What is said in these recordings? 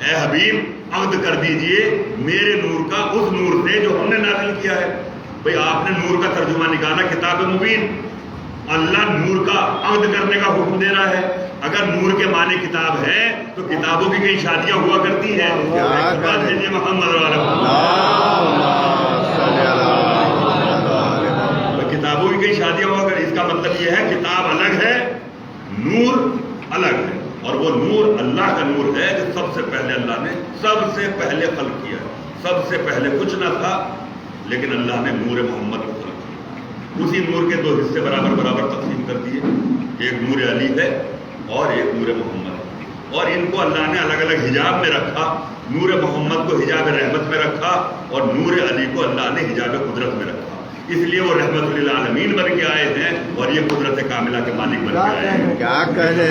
اے حبیب عہد کر دیجئے میرے نور کا اس نور سے جو ہم نے نازل کیا ہے. بھئی آپ نے نور کا ترجمہ نکالا کتاب مبین. اللہ نور کا عہد کرنے کا حکم دے رہا ہے. اگر نور کے معنی کتاب ہے تو کتابوں کی کئی شادیاں ہوا کرتی ہیں. محمد کتابوں کی کئی شادیاں ہوا کرتی. اس کا مطلب یہ ہے کتاب الگ ہے, نور الگ ہے. اور وہ نور اللہ کا نور ہے جو سب سے پہلے اللہ نے سب سے پہلے خلق کیا. سب سے پہلے کچھ نہ تھا لیکن اللہ نے نور محمد کو خلق کیا. اسی نور کے دو حصے برابر برابر تقسیم کر دیے. ایک نور علی ہے اور ایک نور محمد. اور ان کو اللہ نے الگ الگ حجاب میں رکھا. نور محمد کو حجاب رحمت میں رکھا اور نور علی کو اللہ نے حجاب قدرت میں رکھا. اس لیے وہ رحمت للعالمین بن کے آئے ہیں اور یہ قدرت کاملہ کے مالک بن کے آئے ہیں. کیا کہنے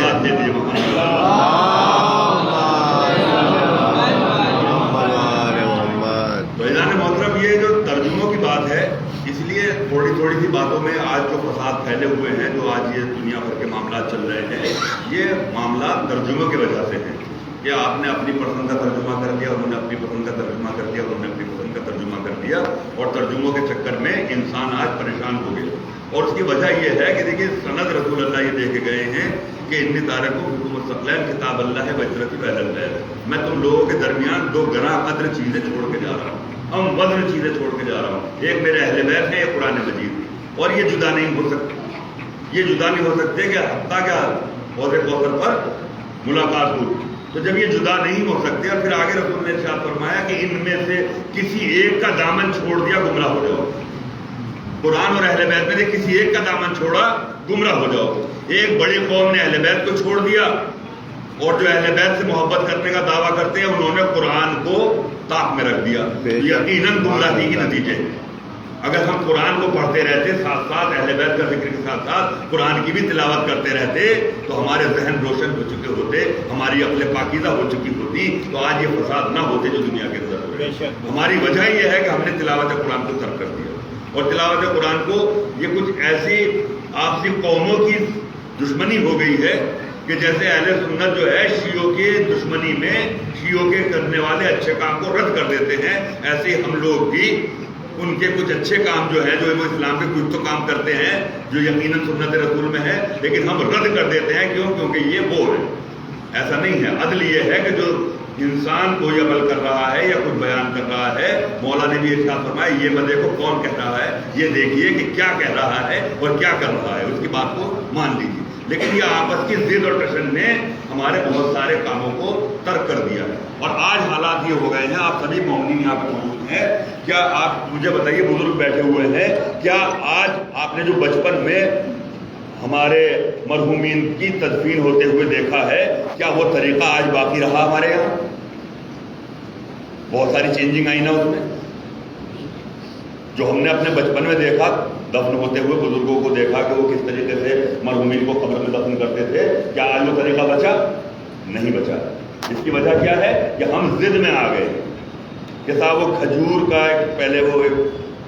تو اعزاز محترم یہ جو ترجموں کی بات ہے, اس لیے تھوڑی تھوڑی سی باتوں میں آج جو فساد پھیلے ہوئے ہیں, جو آج یہ دنیا بھر کے معاملات چل رہے ہیں, یہ معاملات ترجموں کی وجہ سے ہیں. کہ آپ نے اپنی پسند کا ترجمہ کر دیا, انہوں نے اپنی پسند کا ترجمہ کر دیا, انہوں نے اپنی پسند کا ترجمہ کر دیا, اور ترجموں کے چکر میں انسان آج پریشان ہو گئے. اور اس کی وجہ یہ ہے کہ دیکھیے سند رسول اللہ یہ دے کے گئے ہیں کہ انی تارکو مستقلین کتاب اللہ ہے بجرتی بہل ہے. میں تم لوگوں کے درمیان دو گراں قدر چیزیں چھوڑ کے جا رہا ہوں, ہم وزن چیزیں چھوڑ کے جا رہا ہوں. ایک میرے اہل بیت ہے, ایک قرآن مجید, اور یہ جدا نہیں ہو سکتے. یہ جدا نہیں ہو سکتے کہ حتیٰ کیا حوض کوثر پر ملاقات ہو. تو جب یہ جدا نہیں ہو سکتے, اور پھر آگے رسول نے ارشاد فرمایا کہ ان میں سے کسی ایک کا دامن چھوڑ دیا گمراہ ہو جاؤ. قرآن اور اہل بیت میں سے کسی ایک کا دامن چھوڑا گمراہ ہو جاؤ. ایک بڑی قوم نے اہل بیت کو چھوڑ دیا, اور جو اہل بیت سے محبت کرنے کا دعویٰ کرتے ہیں انہوں نے قرآن کو طاق میں رکھ دیا. یقیناً گمراہی کے نتیجے. اگر ہم قرآن کو پڑھتے رہتے, ساتھ ساتھ اہل بیت کا ذکر کے ساتھ ساتھ قرآن کی بھی تلاوت کرتے رہتے, تو ہمارے ذہن روشن ہو چکے ہوتے, ہماری عقل پاکیزہ ہو چکی ہوتی, تو آج یہ فساد نہ ہوتے جو دنیا کے اندر ہو رہے ہیں. ہماری وجہ یہ ہے کہ ہم نے تلاوت قرآن کو ترک کر دیا. اور تلاوت قرآن کو یہ کچھ ایسی آپسی قوموں کی دشمنی ہو گئی ہے کہ جیسے اہل سنت جو ہے شیعوں کے دشمنی میں شیعوں کے کرنے والے اچھے کام کو رد کر دیتے ہیں, ایسے ہی ہم لوگ بھی ان کے کچھ اچھے کام جو ہیں, جو وہ اسلام کے کچھ تو کام کرتے ہیں جو یقیناً سنت رسول میں ہے, لیکن ہم رد کر دیتے ہیں. کیوں؟ کیونکہ یہ وہ ہے. ایسا نہیں ہے. عدل یہ ہے کہ جو انسان کوئی عمل کر رہا ہے یا کچھ بیان کر رہا ہے, مولا نے بھی ارشاد فرمایا یہ مت دیکھو کون کہہ رہا ہے, یہ دیکھیے کہ کیا کہہ رہا ہے اور کیا کر رہا ہے, اس کی بات کو مان لیجیے. لیکن یہ آپس کی ضد اور ٹشن نے ہمارے بہت سارے کاموں کو ترک کر دیا ہے. اور آج حالات یہ ہو گئے ہیں, آپ سبھی مومنین یہاں پہ موجود ہیں, کیا آپ مجھے بتائیے, بزرگ بیٹھے ہوئے ہیں, کیا آج آپ نے جو بچپن میں ہمارے مرحومین کی تدفین ہوتے ہوئے دیکھا ہے, کیا وہ طریقہ آج باقی رہا ہمارے یہاں؟ بہت ساری چینجنگ آئی نا اس میں. جو ہم نے اپنے بچپن میں دیکھا دفن ہوتے ہوئے بزرگوں کو دیکھا کہ وہ کس طریقے سے مرحومین کو قبر میں دفن کرتے تھے, کیا آج وہ طریقہ بچا؟ نہیں بچا. اس کی وجہ کیا ہے کہ ہم ضد میں آ گئے کہ صاحب وہ کھجور کا ایک پہلے وہ ایک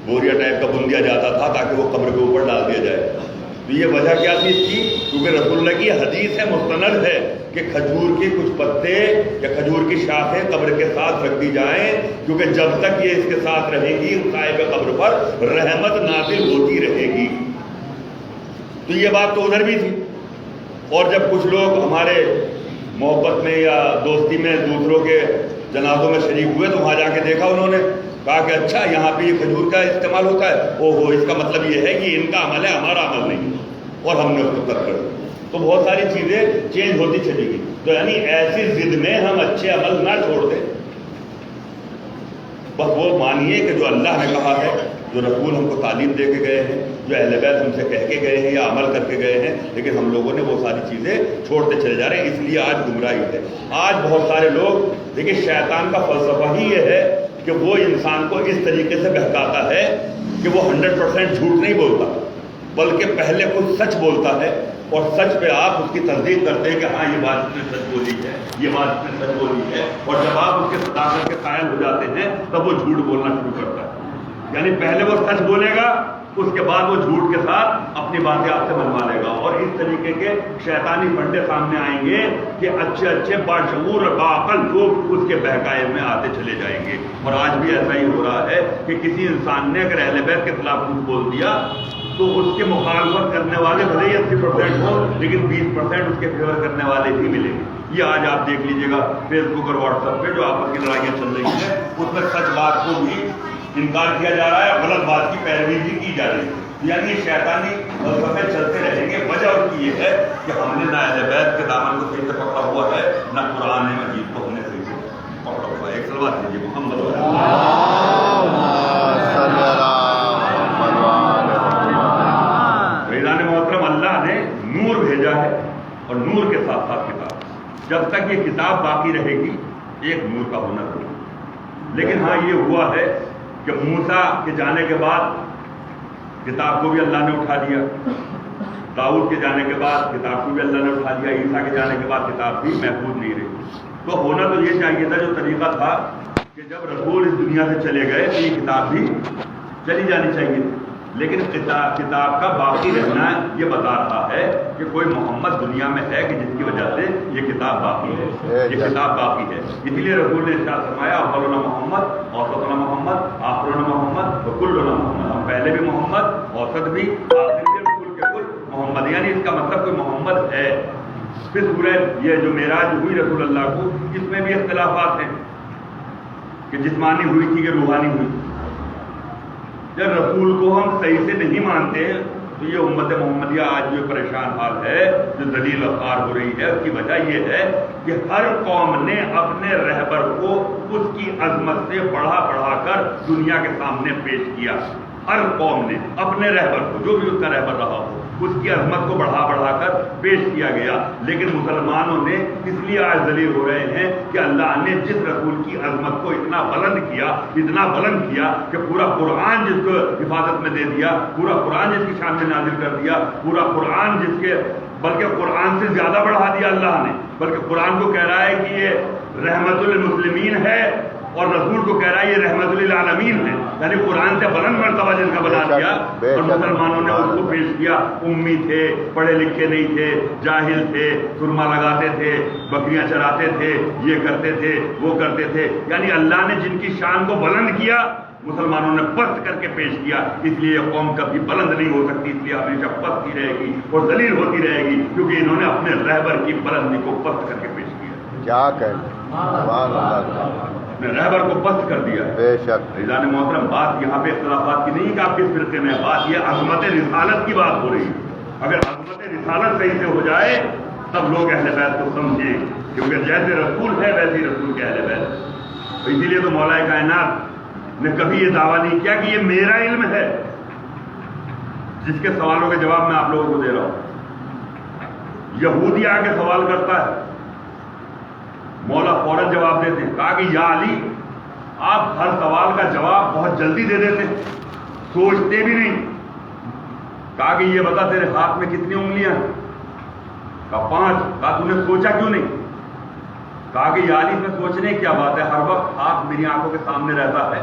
بوریا ٹائپ کا بن دیا جاتا تھا تاکہ وہ قبر کے اوپر ڈال دیا جائے. تو یہ وجہ کیا تھی اس کی؟ کیونکہ رسول اللہ کی حدیث ہے, مستند ہے کہ کھجور کے کچھ پتے یا کھجور کی شاخیں قبر کے ساتھ رکھ دی جائیں, کیونکہ جب تک یہ اس کے ساتھ رہے گی صاحب قبر پر رحمت نازل ہوتی رہے گی. تو یہ بات تو ادھر بھی تھی. اور جب کچھ لوگ ہمارے محبت میں یا دوستی میں دوسروں کے جنازوں میں شریک ہوئے تو وہاں جا کے دیکھا, انہوں نے کہا کہ اچھا یہاں پہ یہ کھجور کا استعمال ہوتا ہے, او ہو, اس کا مطلب یہ ہے کہ ان کا عمل ہے, ہمارا عمل نہیں, اور ہم نے اس کو ترک کر دیا. تو بہت ساری چیزیں چینج ہوتی چلی گئی. تو یعنی ایسی ضد میں ہم اچھے عمل نہ چھوڑ دیں, بس وہ مانیے کہ جو اللہ نے کہا ہے, جو رسول ہم کو تعلیم دے کے گئے ہیں, جو اہل بیت ہم سے کہہ کے گئے ہیں یا عمل کر کے گئے ہیں, لیکن ہم لوگوں نے وہ ساری چیزیں چھوڑتے چلے جا رہے ہیں. اس لیے آج گمراہی ہے. آج بہت سارے لوگ, دیکھیے شیطان کا فلسفہ ہی یہ ہے کہ وہ انسان کو اس طریقے سے بہکاتا ہے کہ وہ 100% جھوٹ نہیں بولتا, بلکہ پہلے کچھ سچ بولتا ہے, اور سچ پہ آپ اس کی تصدیق کرتے ہیں کہ ہاں یہ بات اس نے سچ بولی ہے, یہ بات اس نے سچ بولی ہے, اور جب آپ اس کے صداقت کے قائل ہو جاتے ہیں تب وہ جھوٹ بولنا شروع کرتا ہے. یعنی پہلے وہ سچ بولے گا اس کے بعد وہ جھوٹ کے ساتھ اپنی باتیں آپ سے منوا لے گا، اور اس طریقے کے شیطانی فنڈے سامنے آئیں گے کہ اچھے اچھے باشعور باعقل لوگ اس کے بہکائے میں آتے چلے جائیں گے۔ اور آج بھی ایسا ہی ہو رہا ہے کہ کسی انسان نے اگر اہل بیت کے خلاف کچھ بول دیا تو اس کے مخالفت کرنے والے بھلے ہی 80% ہو، لیکن 20% اس کے فیور کرنے والے بھی ملیں گے۔ یہ آج آپ دیکھ لیجئے گا فیس بک اور واٹس ایپ پہ جو آپس کی لڑائیاں چل رہی ہیں، اس میں سچ بات کو بھی انکار کیا جا رہا ہے، غلط بات کی پیروی بھی کی جا رہی ہے۔ یعنی یہ شیطانی فلسفے چلتے رہیں گے۔ وجہ اس کی یہ ہے کہ ہم نے نہ اہل بیت کے دامن کو صحیح سے پکڑا ہوا ہے، نہ قرآن مجید کو ہم نے صحیح سے پکڑا ہوا ہے۔ ایک صلوات دیجیے محمد فیضان محترم، اللہ نے نور بھیجا ہے اور نور کے ساتھ ساتھ کتاب۔ جب تک یہ کتاب باقی رہے گی ایک نور کا ہونا ضروری ہے۔ لیکن ہاں یہ ہوا ہے کہ موسیٰ کے جانے کے بعد کتاب کو بھی اللہ نے اٹھا دیا، داؤد کے جانے کے بعد کتاب کو بھی اللہ نے اٹھا دیا، عیسیٰ کے جانے کے بعد کتاب بھی محفوظ نہیں رہی۔ تو ہونا تو یہ چاہیے تھا، جو طریقہ تھا کہ جب رسول اس دنیا سے چلے گئے تو یہ کتاب بھی چلی جانی چاہیے تھی۔ لیکن کتاب کا باقی رہنا یہ بتا رہا ہے کہ کوئی محمد دنیا میں ہے کہ جس کی وجہ سے یہ کتاب باقی ہے، یہ کتاب باقی ہے۔ اس لیے رسول نے ارشاد فرمایا اولنا محمد، اوسطنا محمد، آخرنا محمد، وکلنا محمد۔ ہم پہلے بھی محمد، اوسط بھی، آخر بھی، کل کے کل محمد۔ یعنی اس کا مطلب کوئی محمد ہے۔ پھر سورہ یہ جو معراج ہوئی رسول اللہ کو، اس میں بھی اختلافات ہیں کہ جسمانی ہوئی تھی کہ روحانی ہوئی۔ جب رسول کو ہم صحیح سے نہیں مانتے تو یہ امت محمدیہ آج جو پریشان حال ہے، جو ذلیل و خوار ہو رہی ہے، اس کی وجہ یہ ہے کہ ہر قوم نے اپنے رہبر کو اس کی عظمت سے بڑھا بڑھا کر دنیا کے سامنے پیش کیا۔ ہر قوم نے اپنے رہبر کو، جو بھی اس کا رہبر رہا ہو، اس کی عظمت کو بڑھا بڑھا کر پیش کیا گیا۔ لیکن مسلمانوں نے اس لیے آج ذلیل ہو رہے ہیں کہ اللہ نے جس رسول کی عظمت کو اتنا بلند کیا کہ پورا قرآن جس کو حفاظت میں دے دیا، پورا قرآن جس کی شان میں نازل کر دیا، پورا قرآن جس کے بلکہ قرآن سے زیادہ بڑھا دیا اللہ نے، بلکہ قرآن کو کہہ رہا ہے کہ یہ رحمت للمسلمین ہے اور رسول کو کہہ رہا ہے یہ رحمت للعالمین ہے۔ یعنی قرآن سے بلند مرتبہ جن کا بنا دیا، اور مسلمانوں نے اس کو پیش کیا۔ امی تھے، پڑھے لکھے نہیں تھے، جاہل تھے، سرما لگاتے تھے، بکریاں چراتے تھے، یہ کرتے تھے، وہ کرتے تھے۔ یعنی اللہ نے جن کی شان کو بلند کیا، مسلمانوں نے پست کر کے پیش کیا۔ اس لیے یہ قوم کبھی بلند نہیں ہو سکتی، اس لیے ہمیشہ پست ہی رہے گی اور ذلیل ہوتی رہے گی، کیونکہ انہوں نے اپنے رہبر کی بلندی کو پست کر کے پیش کیا۔ کیا کہیں، اپنے رہبر کو پست کر دیا ہے۔ بے شک فیضان محترم، بات یہاں پہ اختلافات کی نہیں کہ آپ کس فرقے میں، بات یہ عظمت رسالت کی بات ہو رہی ہے۔ اگر عظمت رسالت صحیح سے ہو جائے تب لوگ اہل بیت کو سمجھیں، کیونکہ جیسے رسول ہے ویسے ہی رسول کے اہل بیت۔ تو اسی لیے تو مولا کائنات نے کبھی یہ دعویٰ نہیں کیا کہ یہ میرا علم ہے، جس کے سوالوں کے جواب میں آپ لوگوں کو دے رہا ہوں۔ یہودی آ کے سوال کرتا ہے، مولا فوراً جواب دیتے ہیں۔ کہا کہ یا علی، آپ ہر سوال کا جواب بہت جلدی دے دیتے، سوچتے بھی نہیں۔ کہا کہ یہ بتا تیرے ہاتھ میں کتنی انگلیاں ہیں؟ کہا 5۔ کہا تو نے سوچا کیوں نہیں؟ کہا کہ یا علی، میں سوچنے کی کیا بات ہے، ہر وقت ہاتھ میری آنکھوں کے سامنے رہتا ہے،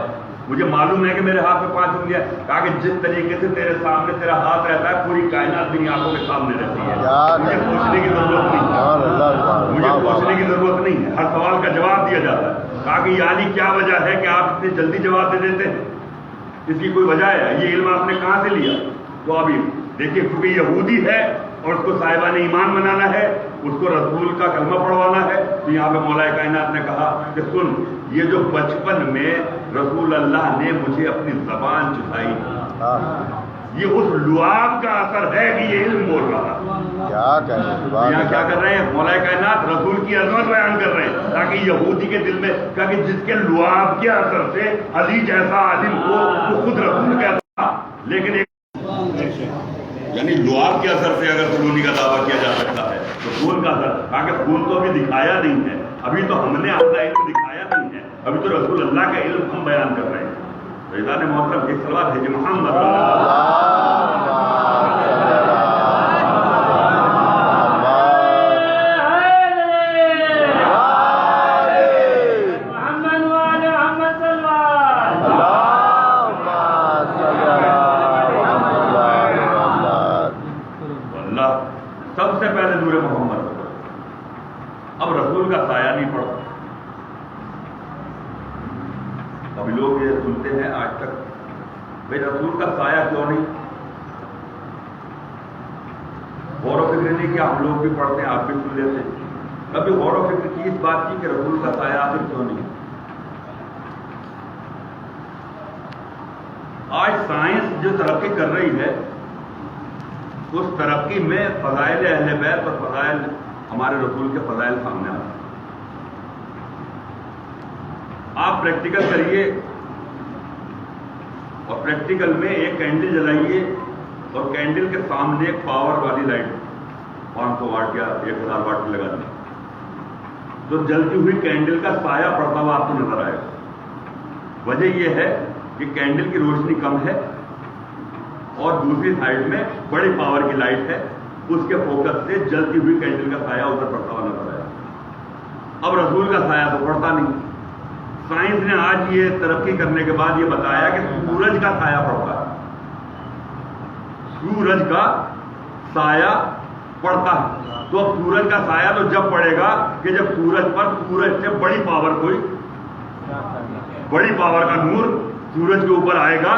مجھے معلوم ہے کہ میرے ہاتھ میں 5 انگلیاں۔ کہا کہ جس طریقے سے تیرے سامنے تیرا ہاتھ رہتا ہے، پوری کائنات میری آنکھوں کے سامنے رہتی ہے، مجھے سوچنے کی ضرورت نہیں ہے، مجھے سوچنے کی ضرورت نہیں ہے، ہر سوال کا جواب دیا جاتا ہے۔ کہا کہ یا علی، کیا وجہ ہے کہ آپ اتنے جلدی جواب دے دیتے ہیں؟ اس کی کوئی وجہ ہے؟ یہ علم آپ نے کہاں سے لیا؟ تو ابھی دیکھیے، کیونکہ یہودی ہے اور اس کو صاحبان ایمان بنانا ہے، اس کو رسول کا کلمہ پڑھوانا ہے، تو یہاں پہ مولا کائنات نے کہا کہ سن، یہ جو بچپن میں رسول اللہ نے مجھے اپنی زبان چسائی، یہ اس لعاب کا اثر ہے کہ یہ علم بول رہا۔ یہاں کیا کر رہے ہیں مولا کائنات؟ رسول کی عظمت بیان کر رہے ہیں، تاکہ یہودی کے دل میں، کہ جس کے لعاب کے اثر سے علی جیسا عالم ہو، وہ خود رسول کہتا، لیکن یعنی لعاب کے اثر سے اگر سلونی کا دعویٰ کیا جا سکتا ہے تو خون کا اثر، تاکہ خون تو ابھی دکھایا نہیں ہے، ابھی تو ہم نے اپنا علم دکھایا نہیں ہے، ابھی تو رسول اللہ کا علم ہم بیان کر رہے ہیں۔ فیضان محترم، ایک صلوات ہے محمد کا سایہ نہیں پڑتا. ابھی لوگ یہ سنتے ہیں آج تک بھائی رسول کا سایہ کیوں نہیں؟ غور و فکر نہیں کیا؟ ہم لوگ بھی پڑھتے ہیں، آپ بھی سن لیتے ہیں. کبھی غور و فکر کی اس بات کی کہ رسول کا سایہ آخر کیوں نہیں؟ آج سائنس جو ترقی کر رہی ہے اس ترقی میں فضائل اہل بیت اور فضائل ہمارے رسول کے فضائل سامنے آ رہے ہیں. آپ پریکٹیکل کریے اور پریکٹیکل میں ایک کینڈل جلائیے اور کینڈل کے سامنے ایک پاور والی لائٹ 500 واٹ یا 1000 واٹ کی لگا دیں تو جلتی ہوئی کینڈل کا سایہ پڑتا ہوا آپ کو نظر آئے گا. وجہ یہ ہے کہ کینڈل کی روشنی کم ہے اور دوسری سائڈ میں بڑی پاور کی لائٹ ہے، اس کے فوکس سے جلتی ہوئی کینڈل کا سایہ ادھر پڑتا ہوا نظر آئے گا. اب رسول کا سایہ تو پڑتا نہیں. سائنس نے آج یہ ترقی کرنے کے بعد یہ بتایا کہ سورج کا سایہ پڑتا ہے. سورج کا سایہ پڑتا ہے. تو اب سورج کا سایہ تو جب پڑے گا کہ جب سورج پر سورج سے بڑی پاور کا نور سورج کے اوپر آئے گا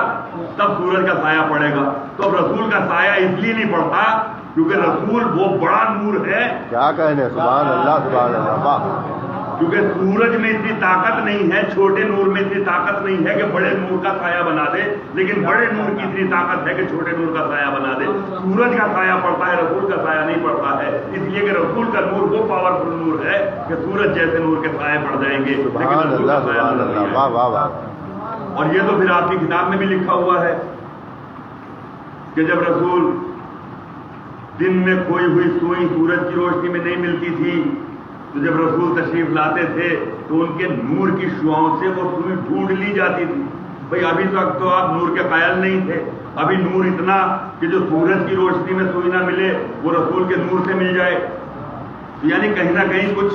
تب سورج کا سایہ پڑے گا. تو اب رسول کا سایہ اس لیے نہیں پڑتا کیونکہ رسول وہ بڑا نور ہے. کیا کہنے، سبحان اللہ سبحان اللہ. کیونکہ سورج میں اتنی طاقت نہیں ہے، چھوٹے نور میں اتنی طاقت نہیں ہے کہ بڑے نور کا سایہ بنا دے، لیکن بڑے نور کی اتنی طاقت ہے کہ چھوٹے نور کا سایہ بنا دے. سورج کا سایہ پڑتا ہے، رسول کا سایہ نہیں پڑتا ہے، اس لیے کہ رسول کا نور وہ پاورفل نور ہے کہ سورج جیسے نور کے سایہ پڑ جائیں گے، لیکن رسول کا سایہ نظر نہیں آئے گا. واہ واہ واہ. اور یہ تو پھر آپ کی کتاب میں بھی لکھا ہوا ہے کہ جب رسول دن میں کھوئی ہوئی سوئی سورج کی روشنی میں نہیں ملتی تھی تو جب رسول تشریف لاتے تھے تو ان کے نور کی شعاؤں سے وہ سوئی ڈھونڈ لی جاتی تھی. بھئی ابھی تک تو آپ نور کے قائل نہیں تھے، ابھی نور اتنا کہ جو سورج کی روشنی میں سوئی نہ ملے وہ رسول کے نور سے مل جائے. یعنی کہیں نہ کہیں کچھ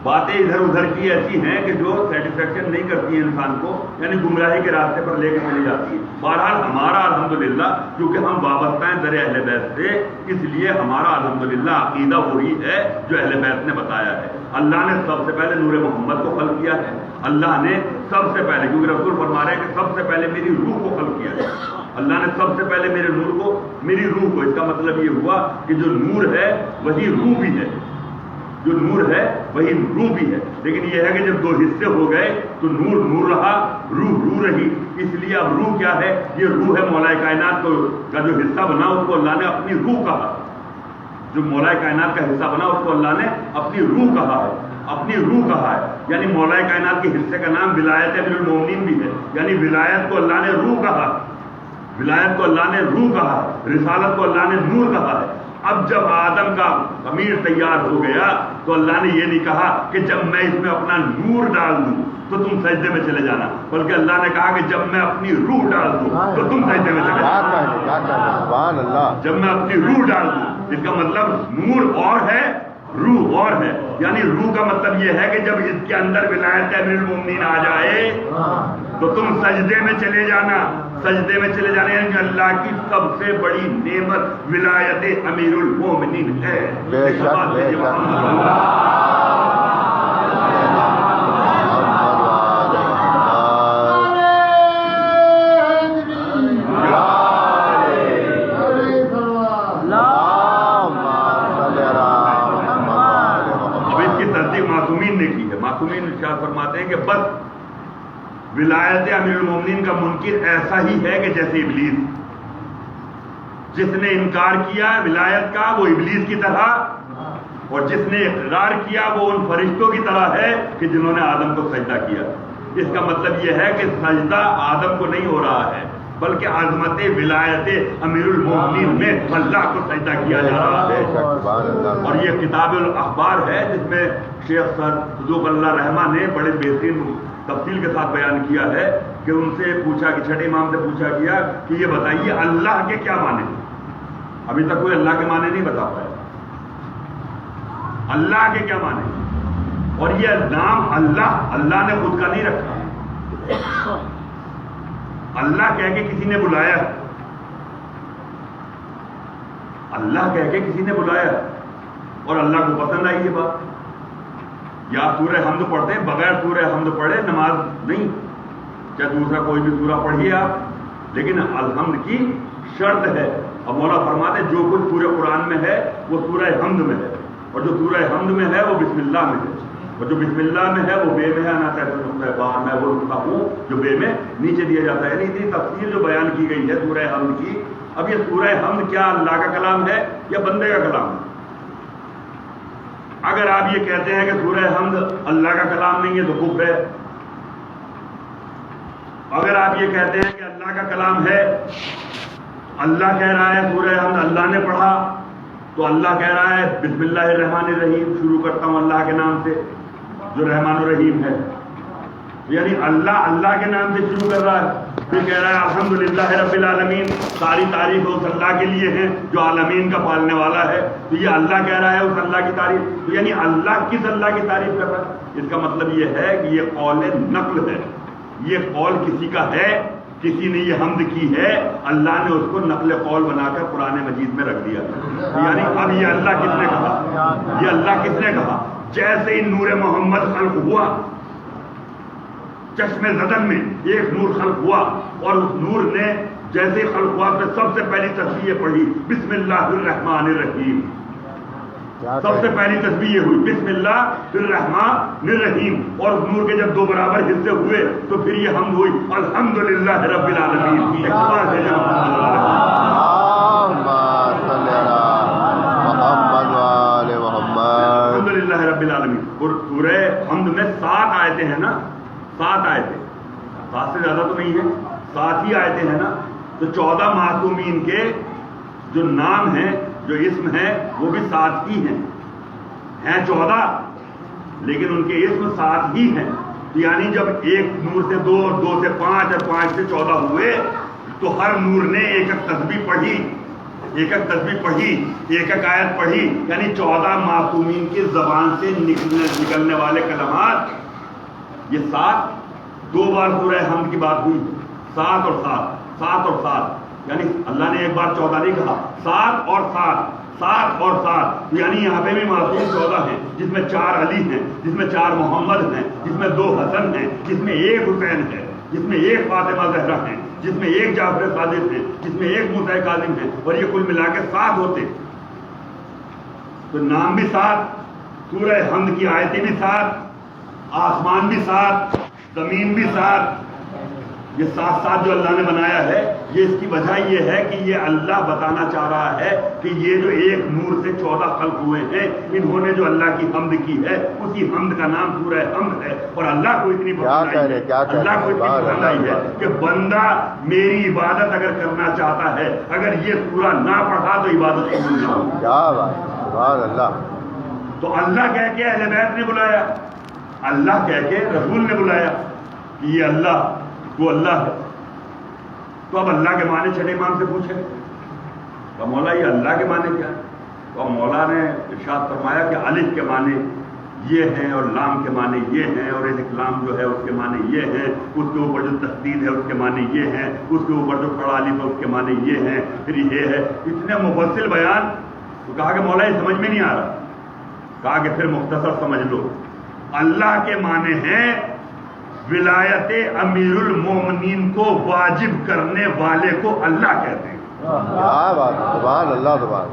باتیں ادھر ادھر کی ایسی ہیں کہ جو سیٹسفیکشن نہیں کرتی ہیں انسان کو، یعنی گمراہی کے راستے پر لے کے چلی جاتی ہے. بہرحال ہمارا الحمدللہ کیونکہ ہم وابستہ ہیں در اہل بیت سے، اس لیے ہمارا الحمدللہ عقیدہ وہی ہے جو اہل بیت نے بتایا ہے. اللہ نے سب سے پہلے نور محمد کو خلق کیا ہے. اللہ نے سب سے پہلے، کیونکہ رسول فرما رہے ہیں کہ سب سے پہلے میری روح کو خلق کیا ہے. اللہ نے سب سے پہلے میرے نور کو، میری روح کو، اس کا مطلب یہ ہوا کہ جو نور ہے وہی روح بھی ہے، جو نور ہے وہی روح بھی ہے. لیکن یہ ہے کہ جب دو حصے ہو گئے تو نور نور رہا، روح روح رہی. اس لیے اب روح کیا ہے؟ یہ روح ہے مولا کائنات کا جو حصہ بنا اس کو اللہ نے اپنی روح کہا. جو مولا کائنات کا حصہ بنا اس کو اللہ نے اپنی روح کہا ہے، اپنی روح کہا ہے. یعنی مولا کائنات کے حصے کا نام ولایت امیر المومنین بھی ہے. یعنی ولایت کو اللہ نے روح کہا، ولایت کو اللہ نے روح کہا، رسالت کو اللہ نے نور کہا ہے. اب جب آدم کا ضمیر تیار ہو گیا تو اللہ نے یہ نہیں کہا کہ جب میں اس میں اپنا نور ڈال دوں تو تم سجدے میں چلے جانا، بلکہ اللہ نے کہا کہ جب میں اپنی روح ڈال دوں تو تم سجدے میں چلے جانا. سبحان اللہ. جب میں اپنی روح ڈال دوں، اس کا مطلب نور اور ہے، روح اور ہے. یعنی روح کا مطلب یہ ہے کہ جب اس کے اندر ولایت امیر المومنین آ جائے تو تم سجدے میں چلے جانا. سجدے میں چلے جانے یعنی اللہ کی سب سے بڑی نعمت ولایت امیر المومنین ہے. بے شک بے شک. معصومین ارشاد فرماتے ہیں کہ بس ولایت امیر المومنین کا منکر ایسا ہی ہے کہ جیسے ابلیس. جس نے انکار کیا ولایت کا وہ ابلیس کی طرح، اور جس نے اقرار کیا وہ ان فرشتوں کی طرح ہے کہ جنہوں نے آدم کو سجدہ کیا. اس کا مطلب یہ ہے کہ سجدہ آدم کو نہیں ہو رہا ہے بلکہ عظمت ولایت امیر المومنین میں اللہ کو سجدہ کیا جا رہا ہے. اور یہ کتاب الاخبار ہے جس میں شیخ صدوق اللہ رحمہ نے بڑے بہترین تفصیل کے ساتھ بیان کیا ہے کہ ان سے پوچھا کہ چھٹے امام سے پوچھا گیا کہ یہ بتائیے اللہ کے کیا معنی. ابھی تک کوئی اللہ کے معنی نہیں بتا پایا. اللہ کے کیا معنی؟ اور یہ نام اللہ نے خود کا نہیں رکھا. اللہ کہہ کے کسی نے بلایا، اللہ کہہ کے کسی نے بلایا اور اللہ کو پسند آئی یہ بات. یا سورہ حمد پڑھتے ہیں، بغیر سورہ حمد پڑھے نماز نہیں، چاہے دوسرا کوئی بھی سورہ پڑھیے آپ، لیکن الحمد کی شرط ہے. اور مولا فرماتے ہیں جو کچھ پورے قرآن میں ہے وہ سورہ حمد میں ہے، اور جو سورہ حمد میں ہے وہ بسم اللہ میں ہے، اور جو بسم اللہ میں ہے وہ بے میں ہے، انا تحت باہر میں وہ لکھتا ہوں جو بے میں نیچے دیا جاتا ہے. یعنی اتنی تفصیل جو بیان کی گئی ہے سورہ حمد کی. اب یہ سورہ حمد کیا اللہ کا کلام ہے یا بندے کا کلام ہے؟ اگر آپ یہ کہتے ہیں کہ سورہ حمد اللہ کا کلام نہیں ہے تو کفر ہے. اگر آپ یہ کہتے ہیں کہ اللہ کا کلام ہے، اللہ کہہ رہا ہے سورہ حمد اللہ نے پڑھا، تو اللہ کہہ رہا ہے بسم اللہ الرحمن الرحیم، شروع کرتا ہوں اللہ کے نام سے جو رحمان الرحیم ہے. یعنی اللہ کے نام سے شروع کر رہا ہے. پھر کہہ رہا ہے الحمدللہ رب العالمین، ساری تعریف اس اللہ کے لیے ہیں جو عالمین کا پالنے والا ہے. تو یہ اللہ کہہ رہا ہے اس اللہ کی تعریف. تو یعنی اللہ کس اللہ کی تعریف کر رہا ہے؟ اس کا مطلب یہ ہے کہ یہ قول نقل ہے، یہ قول کسی کا ہے، کسی نے یہ حمد کی ہے، اللہ نے اس کو نقل قول بنا کر قرآن مجید میں رکھ دیا. یعنی اب یہ اللہ کس نے کہا؟ یہ اللہ کس نے کہا؟ جیسے ہی نور محمد خلق ہوا، چشم زدن میں ایک نور خلق ہوا، اور اس نور نے جیسے خلق ہوا تو سب سے پہلی تسبیح پڑھی بسم اللہ الرحمن الرحیم. سب سے پہلی تسبیح یہ ہوئی بسم اللہ الرحمن الرحیم. اور اس نور کے جب دو برابر حصے ہوئے تو پھر یہ حمد ہوئی الحمدللہ رب العالمین. ایک بار ہے الحمدللہ رب العالمین. اور سورہ حمد میں 7 آیتیں ہیں نا، 7 آیتیں، 7 سے زیادہ تو نہیں ہے، 7 ہی آیتیں ہیں نا. تو 14 معصومین کے جو نام ہیں، جو اسم ہیں، وہ بھی 7 ہی ہیں 14 لیکن ان کے اسم 7 ہی ہیں. تو یعنی جب ایک نور سے 2 اور 2 سے 5 اور 5 سے 14 ہوئے تو ہر نور نے ایک ایک تسبیح پڑھی، ایک ایک تسبیح پڑھی، ایک ایک آیت پڑھی. یعنی 14 معصومین کی زبان سے نکلنے والے کلمات یہ 7. 2 بار سورہ حمد کی بات ہوئی، 7 اور 7، 7 اور 7. یعنی اللہ نے ایک بار 14 نہیں کہا، 7 اور 7، 7 اور 7. یعنی یہاں پہ بھی معصوم 14 ہیں، جس میں 4 علی ہیں، جس میں 4 محمد ہیں، جس میں 2 حسن ہیں، جس میں 1 حسین ہے، جس میں 1 فاطمہ زہرا ہیں، جس میں 1 جعفر صادق ہیں، جس میں 1 موسیٰ کاظم ہیں. اور یہ کل ملا کے 7 ہوتے. تو نام بھی 7، سورہ حمد کی آیتیں بھی 7، آسمان بھی 7، زمین بھی 7. یہ 7 جو اللہ نے بنایا ہے، یہ اس کی وجہ یہ ہے کہ یہ اللہ بتانا چاہ رہا ہے کہ یہ جو ایک نور سے 14 خلق ہوئے ہیں، انہوں نے جو اللہ کی حمد کی ہے، اسی حمد کا نام سورہ حمد ہے. اور اللہ کو اتنی پسند آئی ہے کہ بندہ میری عبادت اگر کرنا چاہتا ہے، اگر یہ سورہ نہ پڑھا تو عبادت قبول نہ ہو. سبحان اللہ. تو اللہ کہہ کے اہل بیت نے بلایا، اللہ کہہ کے رسول نے بلایا کہ یہ اللہ وہ اللہ ہے. تو اب اللہ کے معنی چھٹے امام سے پوچھے تو مولا یہ اللہ کے معنی کیا ہے؟ تو مولا نے ارشاد فرمایا کہ الف کے معنی یہ ہیں، اور لام کے معنی یہ ہیں، اور الکلام جو ہے اس کے معنی یہ ہیں، اس کے اوپر جو تشدید ہے اس کے معنی یہ ہیں، اس کے اوپر جو کھڑا الف ہے اس کے معنی یہ ہیں، پھر یہ ہے. اتنے مفصل بیان. تو کہا کہ مولا یہ سمجھ میں نہیں آ رہا. کہا کہ پھر مختصر سمجھ لو. اللہ کے معنی ہیں ولایت امیر المومنین کو واجب کرنے والے کو اللہ کہتے ہیں. سبحان اللہ. سبحان.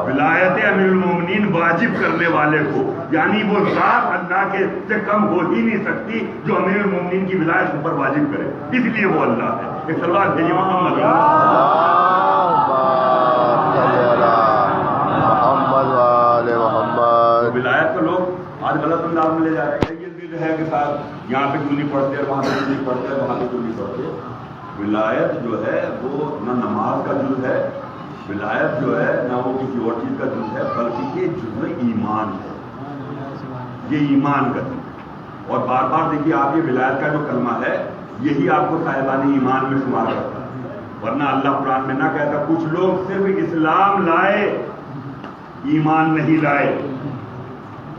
ولایت امیر المومنین واجب کرنے والے کو، یعنی وہ ذات اللہ کے سے کم ہو ہی نہیں سکتی جو امیر المومنین کی ولایت اوپر واجب کرے، اس لیے وہ اللہ ہے. ایک سلوات بھیجیے محمد محمد. ولایت کو لوگ آج غلط انداز میں لے جا رہے ہیں. یہ ہے کہ صاحب یہاں پہ کیوں نہیں پڑھتے اور وہاں پہ کیوں نہیں پڑھتے، وہاں پہ کیوں نہیں پڑھتے. ولایت جو ہے وہ نہ نماز کا جز ہے، ولایت جو ہے نہ وہ کسی اور چیز کا جز ہے، بلکہ یہ جز ایمان ہے. یہ ایمان کا جز ہے. اور بار بار دیکھیے آپ یہ ولایت کا جو کلمہ ہے یہی آپ کو صاحبان ایمان میں شمار کرتا ہے. ورنہ اللہ قرآن میں نہ کہتا کچھ لوگ صرف اسلام لائے ایمان نہیں لائے،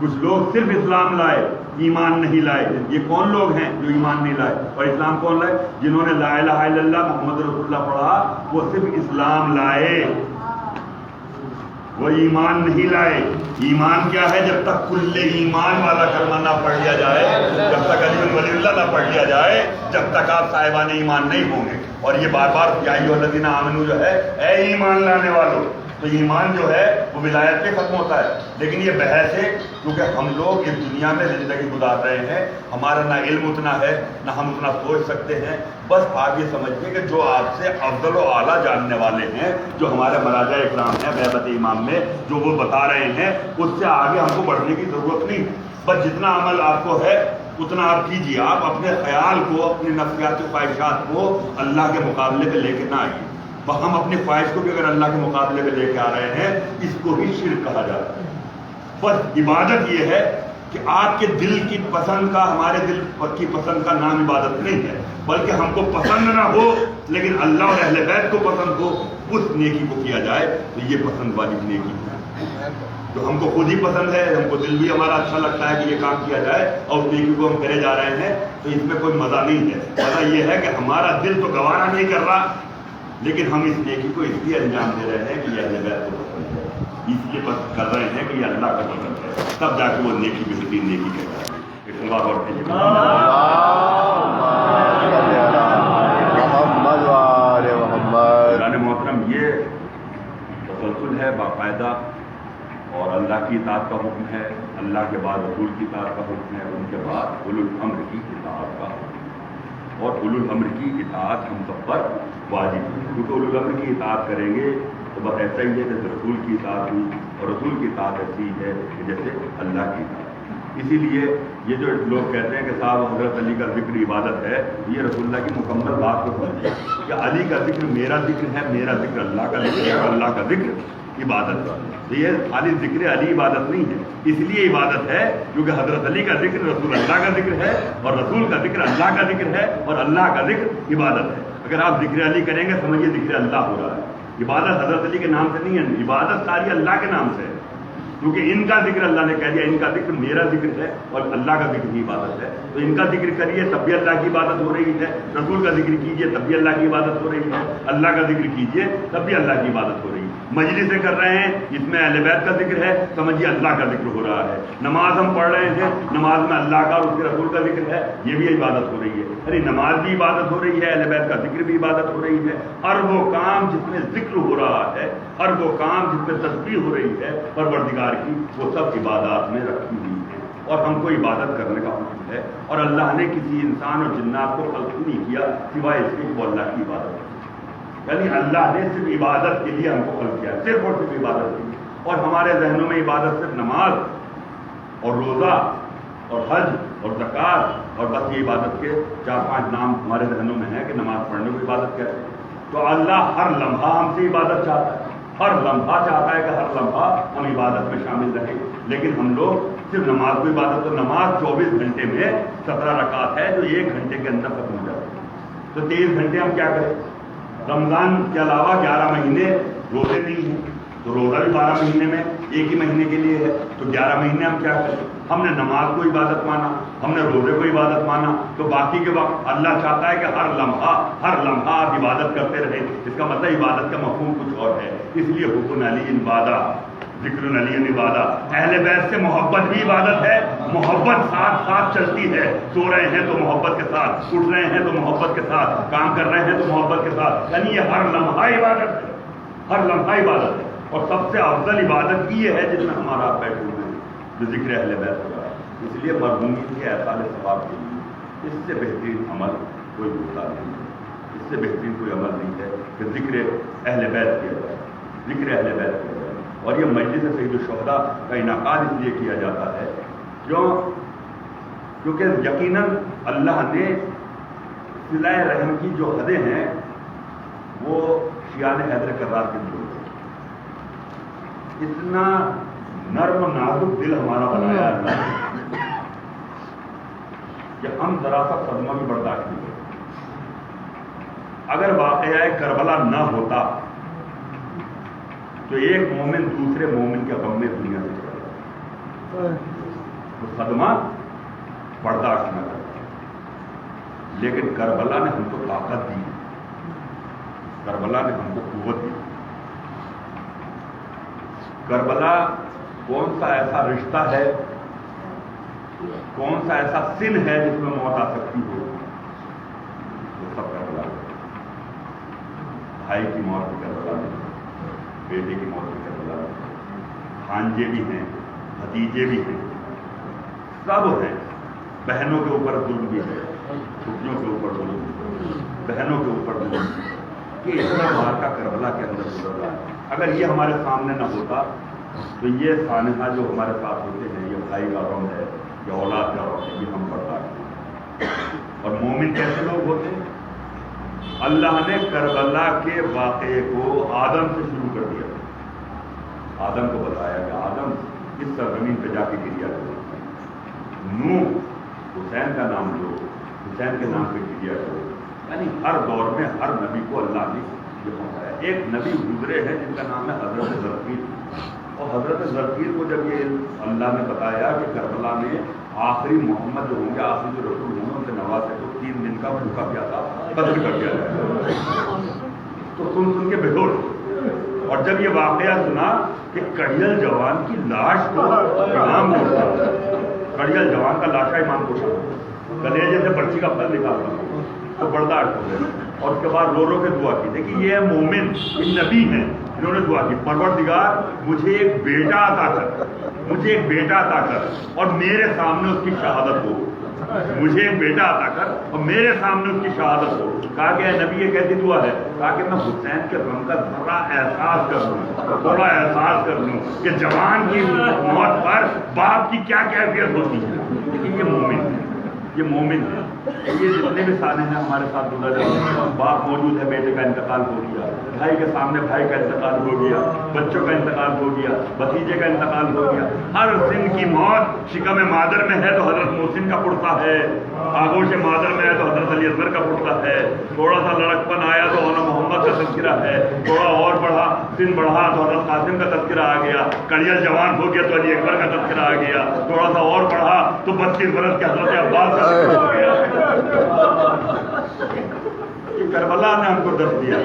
کچھ لوگ صرف اسلام لائے ایمان نہیں لائے. یہ کون لوگ ہیں جو ایمان نہیں لائے اور اسلام کون لائے؟ جنہوں نے لا الہ الا اللہ محمد رسول اللہ پڑھا وہ صرف اسلام لائے. وہ ایمان نہیں لائے. ایمان کیا ہے؟ جب تک کل ایمان والا کلمہ نہ پڑھ لیا جائے، جب تک علی ولی اللہ نہ پڑھ لیا جائے، جب تک آپ صاحبان ایمان نہیں ہوں گے. اور یہ بار بار یا ایھا الذین آمنوا جو ہے، اے ایمان لانے والوں، تو ایمان جو ہے وہ ولایت پہ ختم ہوتا ہے. لیکن یہ بحث ہے کیونکہ ہم لوگ اس دنیا میں زندگی گزار رہے ہیں، ہمارا نہ علم اتنا ہے، نہ ہم اتنا سوچ سکتے ہیں. بس آپ یہ سمجھیے کہ جو آپ سے افضل و اعلیٰ جاننے والے ہیں، جو ہمارے مراجع اکرام ہیں بیعت امام میں، جو وہ بتا رہے ہیں، اس سے آگے ہم کو بڑھنے کی ضرورت نہیں. بس جتنا عمل آپ کو ہے اتنا آپ کیجیے. آپ اپنے خیال کو، اپنی نفسیاتی خواہشات کو اللہ کے مقابلے پہ لے کے نہ آئیے. ہم اپنی خواہش کو بھی اگر اللہ کے مقابلے پہ لے کے آ رہے ہیں، اس کو ہی شرک کہا جاتا ہے. بس عبادت یہ ہے کہ آپ کے دل کی پسند کا، ہمارے دل کی پسند کا نام عبادت نہیں ہے، بلکہ ہم کو پسند نہ ہو لیکن اللہ اور اہل بیت کو پسند ہو، اس نیکی کو کیا جائے. تو یہ پسند والی نیکی ہے جو ہم کو خود ہی پسند ہے، ہم کو دل بھی ہمارا اچھا لگتا ہے کہ یہ کام کیا جائے، اور اس نیکی کو ہم کرے جا رہے ہیں. تو اس میں کوئی مزہ نہیں ہے. مزہ یہ ہے کہ ہمارا دل تو گوارا نہیں کر رہا، لیکن ہم اس نیکی کو اس لیے انجام دے رہے ہیں کہ یہ اہل بیت کو پسند ہے، اس لیے بس کر رہے ہیں کہ یہ اللہ کا پسند ہے. تب جا کے وہ نیکی بہترین نیکی کہتا ہے. ایک بار اور محترم، یہ تسلسل ہے باقاعدہ، اور اللہ کی اطاعت کا حکم ہے، اللہ کے بعد رسول کی اطاعت کا حکم ہے، ان کے بعد اولو الامر کی اطاعت کا حکم ہے. اور اولو الامر کی اطاعت ہم سب پر واجب ہے، کیونکہ اولو الامر کی اطاعت کریں گے تو بس ایسا ہی ہے جیسے رسول کی اطاعت ہوئی، اور رسول کی اطاعت ایسی ہے کہ جیسے اللہ کی اطاعت. اسی لیے یہ جو لوگ کہتے ہیں کہ صاحب حضرت علی کا ذکر عبادت ہے، یہ رسول اللہ کی مکمل بات کو سمجھے کہ علی کا ذکر میرا ذکر ہے، میرا ذکر اللہ کا ذکر ہے، اور اللہ کا ذکر عبادت ہے. تو یہ خالی ذکر علی عبادت نہیں ہے، اس لیے عبادت ہے کیونکہ حضرت علی کا ذکر رسول اللہ کا ذکر ہے، اور رسول کا ذکر اللہ کا ذکر ہے، اور اللہ کا ذکر عبادت ہے. اگر آپ ذکر علی کریں گے سمجھیے ذکر اللہ ہو رہا ہے. عبادت حضرت علی کے نام سے نہیں ہے، عبادت ساری اللہ کے نام سے ہے، کیونکہ ان کا ذکر اللہ نے کہہ دیا، ان کا ذکر میرا ذکر ہے اور اللہ کا ذکر ہی عبادت ہے. تو ان کا ذکر کریے تب بھی اللہ کی عبادت ہو رہی ہے، رسول کا ذکر کیجیے تب بھی اللہ کی عبادت ہو رہی ہے، اللہ کا ذکر کیجیے تب بھی اللہ کی عبادت ہو رہی ہے. مجلسیں کر رہے ہیں، اس میں اہل بیت کا ذکر ہے، سمجھیے اللہ کا ذکر ہو رہا ہے. نماز ہم پڑھ رہے ہیں، نماز میں اللہ کا اور اس کے رسول کا ذکر ہے، یہ بھی عبادت ہو رہی ہے. ارے نماز بھی عبادت ہو رہی ہے، اہل بیت کا ذکر بھی عبادت ہو رہی ہے. ہر وہ کام جس میں ذکر ہو رہا ہے، ہر وہ کام جس میں تسبیح ہو رہی ہے پروردگار کی، وہ سب عبادات میں رکھی ہوئی ہے. اور ہم کو عبادت کرنے کا حکم ہے، اور اللہ نے کسی انسان اور جنات کو خلق نہیں کیا سوائے اس کے کہ وہ اللہ کی عبادت ہے. یعنی اللہ نے صرف عبادت کے لیے ہم کو خلق کیا، صرف اور صرف عبادت کے لیے. اور ہمارے ذہنوں میں عبادت صرف نماز اور روزہ اور حج اور زکوٰۃ، اور بس یہ عبادت کے 4-5 نام ہمارے ذہنوں میں ہیں کہ نماز پڑھنے کو عبادت کہتے ہیں. تو اللہ ہر لمحہ ہم سے عبادت چاہتا ہے، ہر لمحہ چاہتا ہے کہ ہر لمحہ ہم عبادت میں شامل رہیں. لیکن ہم لوگ صرف نماز کو عبادت، تو نماز 24 گھنٹے میں 17 رکعت ہے جو 1 گھنٹے کے اندر ختم ہو جاتی ہے. تو 23 گھنٹے ہم کیا کریں؟ رمضان کے علاوہ 11 مہینے روزے نہیں ہیں، تو روزہ بھی 12 مہینے میں ایک ہی مہینے کے لیے ہے، تو 11 مہینے ہم کیا کریں؟ ہم نے نماز کو عبادت مانا، ہم نے روزے کو عبادت مانا، تو باقی کے وقت اللہ چاہتا ہے کہ ہر لمحہ آپ عبادت کرتے رہیں. اس کا مطلب عبادت کا مفہوم کچھ اور ہے. اس لیے حکم علی عبادت، ذکر علی عبادت. اہل بیت سے محبت بھی عبادت ہے، محبت ساتھ ساتھ چلتی ہے. سو رہے ہیں تو محبت کے ساتھ، اٹھ رہے ہیں تو محبت کے ساتھ، کام کر رہے ہیں تو محبت کے ساتھ. یعنی یہ ہر لمحہ عبادت ہے، ہر لمحہ عبادت ہے. اور سب سے افضل عبادت یہ ہے جس میں ہمارا آپ بیٹھے ہوئے ہیں، جو ذکر اہل بیت ہو رہا ہے. اس لیے مرحومین کے احسان ثواب کے لیے اس سے بہترین عمل کوئی دوسرا نہیں ہے، اس سے بہترین کوئی عمل نہیں ہے کہ ذکر اہل بیت کیا جائے، ذکر اہل بیت کیا جائے. اور یہ مجلس سید الشہداء کا انعقاد اس لیے کیا جاتا ہے کیونکہ یقیناً اللہ نے صلہ رحم کی جو حدیں ہیں وہ شیعان حیدر کرار کے دل میں اتنا نرم و نازک دل ہمارا بنایا اللہ نے کہ ہم ذرا سا صدمہ بھی برداشت نہیں کرتے. اگر واقعہ کربلا نہ ہوتا تو ایک مومن دوسرے مومن کے غم میں دنیا سے چلا جاتا، وہ صدمہ برداشت نہ کرتا. لیکن کربلا نے ہم کو طاقت دی، کربلا نے ہم کو قوت دی. کربلا کون سا ایسا رشتہ ہے، کون سا ایسا سن ہے جس میں موت آ سکتی ہو؟ وہ سب کربلا ہے۔ بھائی کی موت بھی کربلا ہے، بیٹے کی موت بھی کربلا ہے، بھانجے بھی ہیں، بھتیجے بھی ہیں، سب ہیں۔ بہنوں کے اوپر ظلم بھی ہے، چھٹیوں کے اوپر ظلم، بہنوں کے اوپر ظلم، کہ اتنا مارکا کربلا کے اندر گزر رہا ہے۔ اگر یہ ہمارے سامنے نہ ہوتا تو یہ سانحہ جو ہمارے ساتھ ہوتے ہیں، یہ بھائی کا غم ہے، یہ اولاد کا غم ہے، یہ ہم برداشت کرتے۔ اور مومن کیسے لوگ ہوتے ہیں؟ اللہ نے کربلا کے واقعے کو آدم سے شروع کر دیا، آدم کو بتایا کہ آدم اس سرزمین پہ جا کے گریا کرو، نوح حسین کا نام لو، حسین کے نام پہ گریا کرو۔ یعنی ہر دور میں ہر نبی کو اللہ نے یہ پہنچایا۔ ایک نبی گزرے ہیں جن کا نام ہے حضرت ذرقیل، اور حضرت ذرقیل کو جب یہ اللہ نے بتایا کہ کربلا میں آخری محمد جو ہوں گے، آخری جو رسول ہوں گے، ان سے نوازے تو 3 دن کا بھوکا پیاسا قتل کر دیا جائے گا، تو سن کے بہوش۔ اور جب یہ واقعہ سنا کہ کڑیل جوان کی لاش کو امام کوشا، کڑیل جوان کا لاشا امام کوشا، کلیجے سے پرچی کا پھل نکالتا تو برداشت ہو گئے، اور اس کے بعد رو کے دعا کی۔ دیکھیے یہ مومن، یہ نبی ہیں، انہوں نے دعا کی، پروردگار مجھے ایک بیٹا عطا کر، مجھے ایک بیٹا عطا کر اور میرے سامنے اس کی شہادت ہو، مجھے ایک بیٹا عطا کر اور میرے سامنے اس کی شہادت ہو۔ کہا کہ اے نبی یہ کیسی دعا ہے؟ کہا کہ میں حسین کے غم کا ذرا احساس کر لوں، تھوڑا احساس کر لوں کہ جوان کی موت پر باپ کی کیا کیفیت ہوتی ہے۔ لیکن یہ مومن ہے، یہ مومن ہے۔ یہ جتنے بھی سانے ہیں ہمارے ساتھ گزر جاتے ہیں، باپ موجود ہے، بیٹے کا انتقال ہو گیا، بھائی کے سامنے بھائی کا انتقال ہو گیا، بچوں کا انتقال ہو گیا، بھتیجے کا انتقال ہو گیا۔ ہر سن کی موت شکم مادر میں ہے تو حضرت محسن کا پڑتا ہے، آغوش مادر میں ہے تو حضرت علی اصغر کا پڑتا ہے، تھوڑا سا لڑکپن آیا تو حضرت محمد کا تذکرہ ہے، تھوڑا اور بڑھا سن بڑھا تو حضرت قاسم کا تذکرہ آ گیا، کڑیل جوان ہو گیا تو علی اکبر کا تذکرہ آ گیا، تھوڑا سا اور بڑھا تو 32 برس کے حضرت عباس کا تذکرہ ہو گیا۔ کربلا نے ہم کو درس دیا،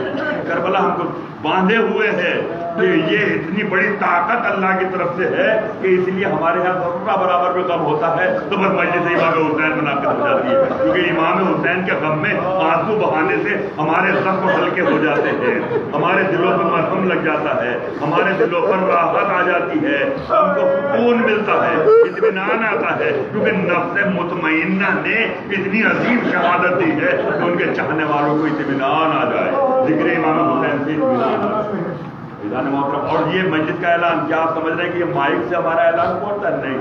کربلا ہم کو باندھے ہوئے ہے کہ یہ اتنی بڑی طاقت اللہ کی طرف سے ہے کہ اس لیے ہمارے یہاں ذرہ برابر میں غم ہوتا ہے تو بس مجلس امام حسین منعقد ہو جاتی ہے، کیونکہ امام حسین کے غم میں آنسو بہانے سے ہمارے زخم ہلکے ہو جاتے ہیں، ہمارے دلوں پر مرہم لگ جاتا ہے، ہمارے دلوں پر راحت آ جاتی ہے، ہم کو سکون ملتا ہے، اطمینان آتا ہے، کیونکہ نفس مطمئنہ نے اتنی عظیم شہادت دی ہے کہ ان کے چاہنے والوں کو اطمینان آ جائے، ذکر امام حسین سے اطمینان آ جائے۔ اور یہ مجلس کا اعلان کیا آپ سمجھ رہے ہیں کہ یہ مائک سے ہمارا اعلان ہوتا ہے؟ نہیں،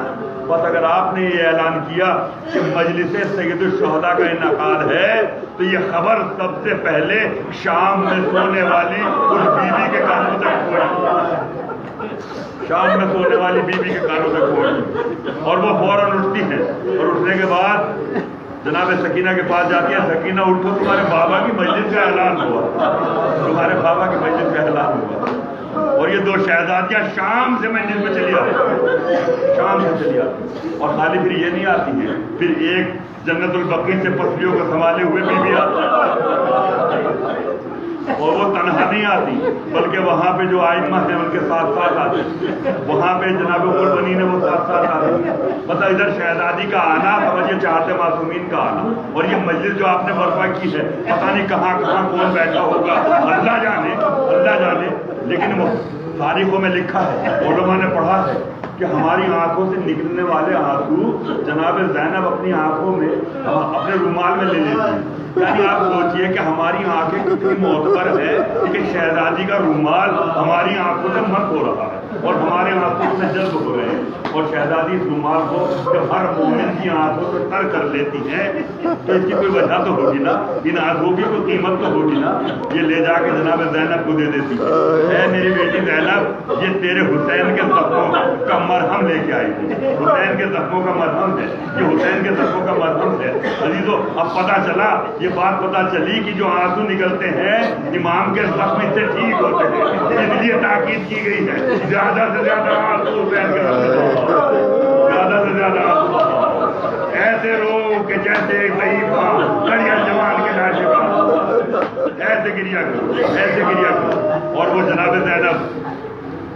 بس اگر آپ نے یہ اعلان کیا کہ مجلس سید الشہداء کا انعقاد ہے تو یہ خبر سب سے پہلے شام میں سونے والی اس بیوی کے کانوں تک پہنچی، شام میں سونے والی بیوی کے کانوں تک پہنچی، اور وہ فوراً اٹھتی ہیں، اور اٹھنے کے بعد جناب سکینہ کے پاس جاتی ہے، سکینہ اٹھو تمہارے بابا کی مجلس کا اعلان ہوا، تمہارے بابا کی مجلس کا اعلان ہوا۔ اور یہ 2 شہزادیاں شام سے مجلس میں چلی آتی، شام سے چلی آتی، اور خالی پھر یہ نہیں آتی ہیں، پھر ایک جنت البقیع سے پسلیوں کو سنبھالے ہوئے بھی آتی ہے، اور وہ تنہا نہیں آتی بلکہ وہاں پہ جو آئمہ ہیں ان کے ساتھ ساتھ آتے ہیں، وہاں پہ جناب قربانی نے وہ ساتھ ساتھ آتے ہیں۔ مطلب ادھر شہزادی کا آنا سمجھے چاہتے معصومین کا آنا، اور یہ مجلس جو آپ نے برپا کی ہے پتہ نہیں کہاں کہاں کون بیٹھا ہوگا، اللہ جانے، اللہ جانے۔ لیکن وہ تاریخوں میں لکھا ہے، علماء نے پڑھا ہے کہ ہماری آنکھوں سے نکلنے والے آنسو جناب زینب اپنی آنکھوں میں اپنے رومال میں لے لیتی ہیں۔ یعنی آپ سوچئے کہ ہماری آنکھیں کتنی معتبر ہے کہ شہزادی کا رومال ہماری آنکھوں سے مت ہو رہا ہے اور ہمارے آنکھوں سے جذب ہو رہے ہیں، اور شہزادی اس رومال کو جب ہر مومن کی آنکھوں سے تر کر لیتی ہیں تو اس کی کوئی وجہ تو ہوگی نا، ان آنکھوں کی کوئی قیمت تو ہوگی نا۔ یہ لے جا کے جناب زینب کو دے دیتی ہے، اے میری بیٹی زینب، یہ تیرے حسین کے زخموں کا مرہم لے کے آئی تھی، حسین کے زخموں کا مرہم ہے، یہ حسین کے زخموں کا مرہم ہے۔ عزیزو اب پتہ چلا، یہ بات پتہ چلی کہ جو آنسو نکلتے ہیں امام کے زخم اس سے ٹھیک ہوتے ہیں، اس لیے تاکید کی گئی ہے زیادہ سے زیادہ آنسو حسین کے زخم، زیادہ سے زیادہ آنسو، ایسے رو کہ جیسے ایک ضعیف ماں کڑیل جوان کے ناشفا، ایسے گریا کرو، ایسے گریا کرو۔ اور وہ جناب زینب